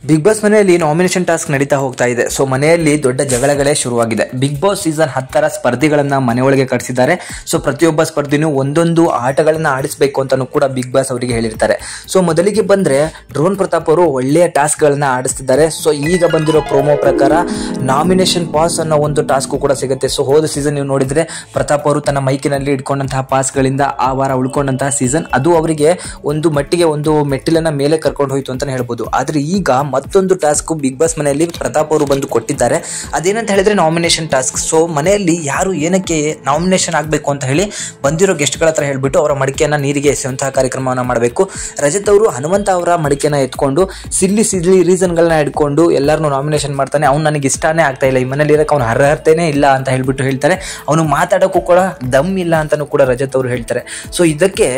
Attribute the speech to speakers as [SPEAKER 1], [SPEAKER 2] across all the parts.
[SPEAKER 1] Big boss ಮನೆಯಲ್ಲಿ nomination task ನಡೀತಾ ಹೋಗ್ತಾ ಇದೆ. ಸೊ ಮನೆಯಲ್ಲಿ ದೊಡ್ಡ ಜಗಳಗಳೇ ಶುರುವಾಗಿದೆ. ಬಿಗ್ ಬಾಸ್ ಸೀಸನ್ 10ರ ಸ್ಪರ್ಧಿಗಳನ್ನ ಮನೆಯೊಳಗೆ ಕಳಿಸಿದ್ದಾರೆ. ಸೊ ಪ್ರತಿಯೊಬ್ಬ ಸ್ಪರ್ಧಿನೂ ಒಂದೊಂದು ಆಟಗಳನ್ನ ಆಡಿಸಬೇಕು ಅಂತಾನು ಕೂಡ ಬಿಗ್ ಬಾಸ್ ಅವರಿಗೆ ಹೇಳಿರ್ತಾರೆ. ಸೊ ಮೊದಲಿಗೆ ಬಂದ್ರೆ ಡ್ರೋನ್ ಪ್ರತಾಪ್ ಅವರು ಒಳ್ಳೆಯ ಟಾಸ್ಕ್ ಗಳನ್ನ ಆಡಿಸ್ತಿದ್ದಾರೆ. ಸೊ ಈಗ ಬಂದಿರೋ ಪ್ರೋಮೋ ಪ್ರಕಾರ ನಾಮಿನೇಷನ್ ಪಾಸ್ ಅನ್ನೋ ಒಂದು ಟಾಸ್ಕ್ ಕೂಡ ಸಿಗುತ್ತೆ. ಸೊ ಹೋದ ಸೀಸನ್ ನೀವು ನೋಡಿದ್ರೆ ಪ್ರತಾಪ್ ಅವರು ತನ್ನ ಮೈಕಿನಲ್ಲಿ ಇಟ್ಕೊಂಡಂತಹ ಪಾಸ್ಗಳಿಂದ ಆ ವಾರ ಉಳ್ಕೊಂಡಂತಹ ಸೀಸನ್ ಅದು ಅವರಿಗೆ ಒಂದು ಮಟ್ಟಿಗೆ ಒಂದು ಮೆಟ್ಟಿಲನ್ನ ಮೇಲೆ ಕರ್ಕೊಂಡು ಹೋಯ್ತು ಅಂತಾನೆ ಹೇಳ್ಬೋದು. ಆದ್ರೆ ಈಗ ಮತ್ತೊಂದು ಟಾಸ್ಕ್ ಬಿಗ್ ಬಾಸ್ ಮನೆಯಲ್ಲಿ ಪ್ರತಾಪ್ ಅವರು ಬಂದು ಕೊಟ್ಟಿದ್ದಾರೆ. ಅದೇನಂತ ಹೇಳಿದ್ರೆ ನಾಮಿನೇಷನ್ ಟಾಸ್ಕ್. ಸೊ ಮನೆಯಲ್ಲಿ ಯಾರು ಏನಕ್ಕೆ ನಾಮಿನೇಷನ್ ಆಗಬೇಕು ಅಂತ ಹೇಳಿ ಬಂದಿರೋ ಗೆಸ್ಟ್ಗಳ ಹತ್ರ ಹೇಳ್ಬಿಟ್ಟು ಅವರ ಮಡಿಕೆಯನ್ನ ನೀರಿಗೆ ಎಸೆಯುವಂತಹ ಕಾರ್ಯಕ್ರಮವನ್ನು ಮಾಡಬೇಕು. ರಜತ್ ಅವರು ಹನುಮಂತ ಅವರ ಮಡಿಕೆನ ಎತ್ಕೊಂಡು ಸಿಲ್ಲಿ ರೀಸನ್ಗಳನ್ನ ಇಟ್ಕೊಂಡು ಎಲ್ಲರನ್ನೂ ನಾಮಿನೇಷನ್ ಮಾಡ್ತಾನೆ. ಅವ್ನು ನನಗೆ ಇಷ್ಟನೇ ಆಗ್ತಾ ಇಲ್ಲ, ಈ ಮನೇಲಿ ಇರೋಕೆ ಅವ್ನು ಅರ್ಹತೆನೇ ಇಲ್ಲ ಅಂತ ಹೇಳ್ಬಿಟ್ಟು ಹೇಳ್ತಾರೆ. ಅವನು ಮಾತಾಡೋಕ್ಕೂ ಕೂಡ ದಮ್ ಇಲ್ಲ ಅಂತಾನು ಕೂಡ ರಜತ್ ಅವರು ಹೇಳ್ತಾರೆ. ಸೊ ಇದಕ್ಕೆ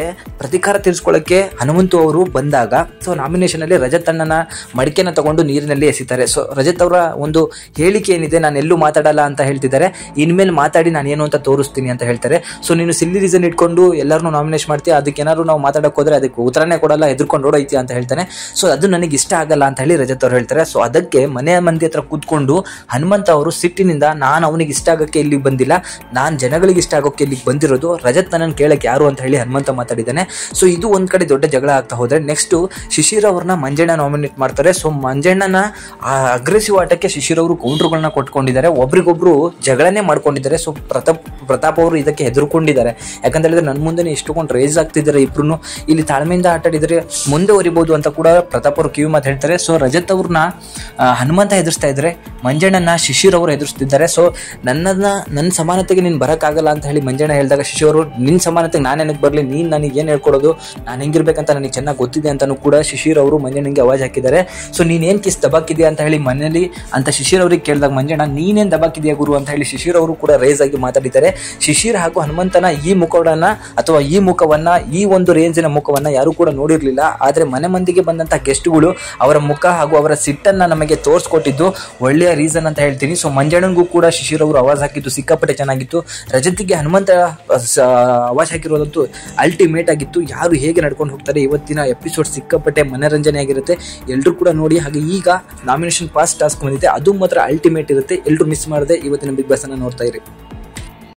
[SPEAKER 1] ಪ್ರತಿಕಾರ ತೀರಿಸ್ಕೊಳ್ಳೋಕೆ ಹನುಮಂತು ಅವರು ಬಂದಾಗ ಸೊ ನಾಮಿನೇಷನ್ ಅಲ್ಲಿ ರಜತ್ ಅಣ್ಣನ ಮಡಿಕೆನ ತಗೊಂಡು ನೀರಿನಲ್ಲಿ ಎಸಿತಾರೆ. ಸೊ ರಜತ್ ಅವರ ಒಂದು ಹೇಳಿಕೆ ಏನಿದೆ, ನಾನು ಎಲ್ಲೂ ಮಾತಾಡಲ್ಲ ಅಂತ ಹೇಳ್ತಿದ್ದಾರೆ. ಇನ್ಮೇಲೆ ಮಾತಾಡಿ ನಾನು ಏನು ಅಂತ ತೋರಿಸ್ತೀನಿ ಅಂತ ಹೇಳ್ತಾರೆ. ಸೊ ನೀನು ಸಿಲ್ಲಿ ರೀಸನ್ ಇಟ್ಕೊಂಡು ಎಲ್ಲರನ್ನೂ ನಾಮಿನೇಟ್ ಮಾಡ್ತೀಯ, ಅದಕ್ಕೆ ಏನಾದ್ರು ನಾವು ಮಾತಾಡಕ್ಕೆ ಹೋದ್ರೆ ಅದಕ್ಕೆ ಉತ್ತರನೇ ಕೊಡಲ್ಲ, ಎದುರ್ಕೊಂಡು ಓಡೈತಿ ಅಂತ ಹೇಳ್ತಾನೆ. ಸೊ ಅದು ನನಗೆ ಇಷ್ಟ ಆಗಲ್ಲ ಅಂತ ಹೇಳಿ ರಜತ್ ಅವರು ಹೇಳ್ತಾರೆ. ಸೊ ಅದಕ್ಕೆ ಮನೆಯ ಮಂದಿ ಹತ್ರ ಕೂತ್ಕೊಂಡು ಹನುಮಂತ ಅವರು ಸಿಟ್ಟಿನಿಂದ ನಾನು ಅವನಿಗೆ ಇಷ್ಟ ಆಗೋಕ್ಕೆ ಇಲ್ಲಿಗೆ ಬಂದಿಲ್ಲ, ನಾನು ಜನಗಳಿಗೆ ಇಷ್ಟ ಆಗೋಕ್ಕೆ ಇಲ್ಲಿಗೆ ಬಂದಿರೋದು, ರಜತ್ ನನ್ನ ಕೇಳಕ್ಕೆ ಯಾರು ಅಂತ ಹೇಳಿ ಹನುಮಂತ ಮಾತಾಡಿದ್ದಾನೆ. ಸೊ ಇದು ಒಂದ್ ಕಡೆ ದೊಡ್ಡ ಜಗಳ ಆಗ್ತಾ ಹೋದ್ರೆ ನೆಕ್ಸ್ಟ್ ಶಿಶಿರ್ ಅವ್ರನ್ನ ಮಂಜಣ್ಣ ನಾಮಿನೇಟ್ ಮಾಡ್ತಾರೆ. ಸೊ ಮಂಜಣ್ಣನ ಅಗ್ರೆಸಿವ್ ಆಟಕ್ಕೆ ಶಿಶಿರ್ ಅವರು ಕೌಂಟರ್ಗಳನ್ನ ಕೊಟ್ಕೊಂಡಿದ್ದಾರೆ, ಒಬ್ರಿಗೊಬ್ರು ಜಗಳನೇ ಮಾಡ್ಕೊಂಡಿದ್ದಾರೆ. ಸೊ ಪ್ರತಾಪ್ ಅವರು ಇದಕ್ಕೆ ಹೆದರ್ಕೊಂಡಿದ್ದಾರೆ. ಯಾಕಂತ ಹೇಳಿದ್ರೆ ನನ್ನ ಮುಂದೆ ಇಷ್ಟುಕೊಂಡು ರೇಸ್ ಆಗ್ತಿದ್ದಾರೆ ಇಬ್ರು, ಇಲ್ಲಿ ತಾಳ್ಮೆಯಿಂದ ಆಟಾಡಿದ್ರೆ ಮುಂದೆ ಹೊರಿಬಹುದು ಅಂತ ಕೂಡ ಪ್ರತಾಪ್ ಅವರು ಕಿವಿ ಮಾತು ಹೇಳ್ತಾರೆ. ಸೊ ರಜತ್ ಅವ್ರನ್ನ ಹನುಮಂತ ಎದುರಿಸ್ತಾ ಇದ್ರೆ, ಮಂಜಣ್ಣನ ಶಿಶಿರ್ ಅವರು ಎದುರಿಸ್ತಿದ್ದಾರೆ. ಸೊ ನನ್ನ ಸಮಾನತೆಗೆ ನೀನು ಬರೋಕ್ಕಾಗಲ್ಲ ಅಂತ ಹೇಳಿ ಮಂಜಣ್ಣ ಹೇಳಿದಾಗ ಶಿಶಿರ್ ಅವರು ನಿನ್ನ ಸಮಾನತೆಗೆ ನಾನು ಏನಕ್ಕೆ ಬರಲಿ, ನೀನು ನನಗೆ ಏನು ಹೇಳ್ಕೊಡೋದು, ನಾನು ಹೆಂಗಿರ್ಬೇಕಂತ ನನಗೆ ಚೆನ್ನಾಗಿ ಗೊತ್ತಿದೆ ಅಂತಾನು ಕೂಡ ಶಿಶಿರ್ ಅವರು ಮಂಜಣ್ಣನಿಗೆ ಅವಾಜ್ ಹಾಕಿದ್ದಾರೆ. ಸೊ ನೀನೇನು ಕಿಸ್ ದಬಾಕಿದೆಯಾ ಅಂತ ಹೇಳಿ ಮನೇಲಿ ಅಂತ ಶಿಶಿರ್ ಅವ್ರಿಗೆ ಕೇಳಿದಾಗ ಮಂಜಣ್ಣ ನೀನೇನು ದಬಾಕಿದೆಯಾ ಗುರು ಅಂತ ಹೇಳಿ ಶಿಶಿರ್ ಅವರು ಕೂಡ ರೇಸ್ ಆಗಿ ಮಾತಾಡಿದ್ದಾರೆ. ಶಿಶಿರ್ ಹಾಗೂ ಹನುಮಂತನ ಈ ಮುಖವನ್ನ ಅಥವಾ ಈ ಮುಖವನ್ನ, ಈ ಒಂದು ರೇಂಜಿನ ಮುಖವನ್ನ ಯಾರು ಕೂಡ ನೋಡಿರ್ಲಿಲ್ಲ. ಆದ್ರೆ ಮನೆ ಮಂದಿಗೆ ಬಂದಂತಹ ಗೆಸ್ಟ್ಗಳು ಅವರ ಮುಖ ಹಾಗೂ ಅವರ ಸಿಟ್ಟನ್ನ ನಮಗೆ ತೋರಿಸ್ಕೊಟ್ಟಿದ್ದು ಒಳ್ಳೆಯ ರೀಸನ್ ಅಂತ ಹೇಳ್ತೀನಿ. ಸೊ ಮಂಜಣ್ಣನಿಗೂ ಕೂಡ ಶಿಶಿರ್ ಅವರು ಆವಾಜ್ ಹಾಕಿದ್ದು ಸಿಕ್ಕಾಪಟ್ಟೆ ಚೆನ್ನಾಗಿತ್ತು. ರಜತಿಗೆ ಹನುಮಂತ ಆವಾಜ್ ಹಾಕಿರೋದಂತೂ ಅಲ್ಟಿಮೇಟ್ ಆಗಿತ್ತು. ಯಾರು ಹೇಗೆ ನಡ್ಕೊಂಡು ಹೋಗ್ತಾರೆ, ಇವತ್ತಿನ ಎಪಿಸೋಡ್ ಸಿಕ್ಕಾಪಟ್ಟೆ ಮನರಂಜನೆ ಆಗಿರುತ್ತೆ, ಎಲ್ಲರೂ ಕೂಡ ನೋಡಿ. ಹಾಗೆ ಈಗ ನಾಮಿನೇಷನ್ ಪಾಸ್ ಟಾಸ್ಕ್ ಬಂದಿದೆ, ಅದು ಮಾತ್ರ ಅಲ್ಟಿಮೇಟ್ ಇರುತ್ತೆ. ಎಲ್ಲರೂ ಮಿಸ್ ಮಾಡದೆ ಇವತ್ತಿನ ಬಿಗ್ ಬಾಸ್ ಅನ್ನ ನೋಡ್ತಾ ಇರಿ.